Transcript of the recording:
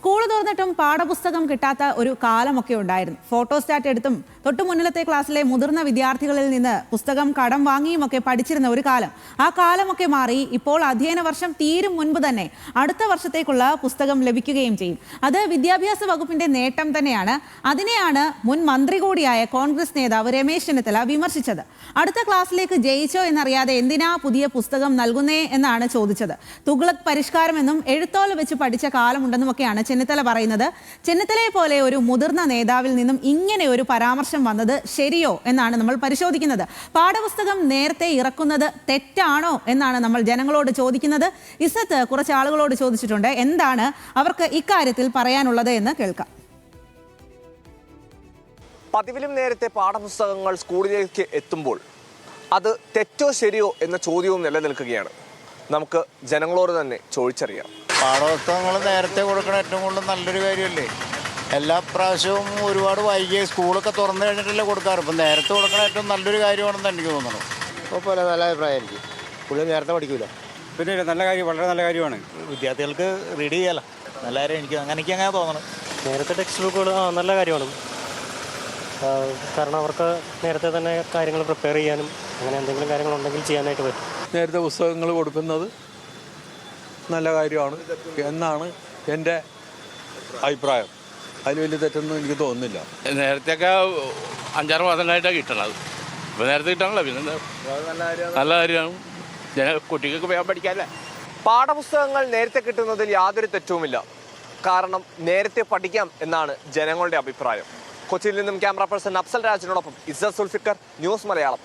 School തുറന്നിട്ടും പാഠപുസ്തകം കിട്ടാത്ത ഒരു കാലമൊക്കെ ഉണ്ടായിരുന്നു. ഫോട്ടോസ്റ്റാറ്റ് എടുത്തും തൊട്ടു മുന്നിലത്തെ ക്ലാസ്സിലെ മുതിർന്ന വിദ്യാർത്ഥികളിൽ നിന്ന് പുസ്തകം കടം വാങ്ങിയുമൊക്കെ പഠിച്ചിരുന്ന ഒരു കാലം. ആ കാലമൊക്കെ മാറി ഇപ്പോൾ അധ്യയന വർഷം തീരും മുൻപ് തന്നെ അടുത്ത വർഷത്തേക്കുള്ള പുസ്തകം ലഭിക്കുകയും ചെയ്യും. അത് വിദ്യാഭ്യാസ വകുപ്പിന്റെ നേട്ടം തന്നെയാണ്. അതിനെയാണ് മുൻ മന്ത്രി കൂടിയായ കോൺഗ്രസ് നേതാവ് രമേശ് ചെന്നിത്തല വിമർശിച്ചത്. അടുത്ത ക്ലാസ്സിലേക്ക് ജയിച്ചോ എന്നറിയാതെ എന്തിനാ പുതിയ പുസ്തകം നൽകുന്നേ എന്നാണ് ചോദിച്ചത്. തുഗ്ലക് പരിഷ്കാരമെന്നും എഴുത്തോല വെച്ച് പഠിച്ച കാലമുണ്ടെന്നുമൊക്കെയാണ് ചെന്നിത്തല പറയുന്നത്. ചെന്നിത്തലയെ പോലെ ഒരു മുതിർന്ന നേതാവിൽ നിന്നും ഇങ്ങനെ ഒരു പരാമർശം വന്നത് ശരിയോ എന്നാണ് നമ്മൾ പരിശോധിക്കുന്നത്. പാഠപുസ്തകം നേരത്തെ ഇറക്കുന്നത് തെറ്റാണോ എന്നാണ് നമ്മൾ ജനങ്ങളോട് ചോദിക്കുന്നത്. ഇസത്ത് കുറച്ച് ആളുകളോട് ചോദിച്ചിട്ടുണ്ട്. എന്താണ് അവർക്ക് ഇക്കാര്യത്തിൽ പറയാനുള്ളത് എന്ന് കേൾക്കാം. പതിവിലും നേരത്തെ പാഠപുസ്തകങ്ങൾ സ്കൂളിലേക്ക് എത്തുമ്പോൾ അത് തെറ്റോ ശരിയോ എന്ന ചോദ്യവും നിലനിൽക്കുകയാണ്. നമുക്ക് ജനങ്ങളോട് തന്നെ ചോദിച്ചറിയാം. പാഠപുസ്തകങ്ങൾ നേരത്തെ കൊടുക്കണം ഏറ്റവും കൂടുതൽ നല്ലൊരു കാര്യമല്ലേ. എല്ലാ പ്രാവശ്യവും ഒരുപാട് വൈകിയ സ്കൂളൊക്കെ തുറന്നു കഴിഞ്ഞിട്ടല്ലേ കൊടുക്കാറ്. ഇപ്പം നേരത്തെ കൊടുക്കണ ഏറ്റവും നല്ലൊരു കാര്യമാണെന്ന് എനിക്ക് തോന്നുന്നു. അപ്പോൾ നല്ല അഭിപ്രായമായിരിക്കും. പുള്ളി നേരത്തെ പഠിക്കൂല. പിന്നെ നല്ല കാര്യം, വളരെ നല്ല കാര്യമാണ്. വിദ്യാർത്ഥികൾക്ക് റീഡ് ചെയ്യാലോ. നല്ല കാര്യം. എനിക്ക് അങ്ങനെ തോന്നണം. നേരത്തെ ടെക്സ്റ്റ് ബുക്കുകൾ നല്ല കാര്യമാണ്. കാരണം അവർക്ക് നേരത്തെ തന്നെ കാര്യങ്ങൾ പ്രിപ്പയർ ചെയ്യാനും അങ്ങനെ എന്തെങ്കിലും കാര്യങ്ങളുണ്ടെങ്കിൽ ചെയ്യാനായിട്ട് പറ്റും. നേരത്തെ പുസ്തകങ്ങൾ കൊടുക്കുന്നത് നല്ല കാര്യമാണ് എന്നാണ് എൻ്റെ അഭിപ്രായം. അതിൽ വലിയ തെറ്റൊന്നും എനിക്ക് തോന്നുന്നില്ല. നേരത്തെയൊക്കെ 5-6 മാസമായിട്ടാണ് കിട്ടണത്. ഇപ്പോൾ നേരത്തെ കിട്ടണല്ലോ. പിന്നെ നല്ല കാര്യമാണ്. കുട്ടികൾക്ക് വേഗം പഠിക്കാമല്ലേ. പാഠപുസ്തകങ്ങൾ നേരത്തെ കിട്ടുന്നതിൽ യാതൊരു തെറ്റുമില്ല. കാരണം നേരത്തെ പഠിക്കാം എന്നാണ് ജനങ്ങളുടെ അഭിപ്രായം. കൊച്ചിയിൽ നിന്നും ക്യാമറ പേഴ്സൺ അഫ്സൽ രാജിനോടൊപ്പം ഇസ്സത്ത് സുൽഫിക്കർ, ന്യൂസ് മലയാളം.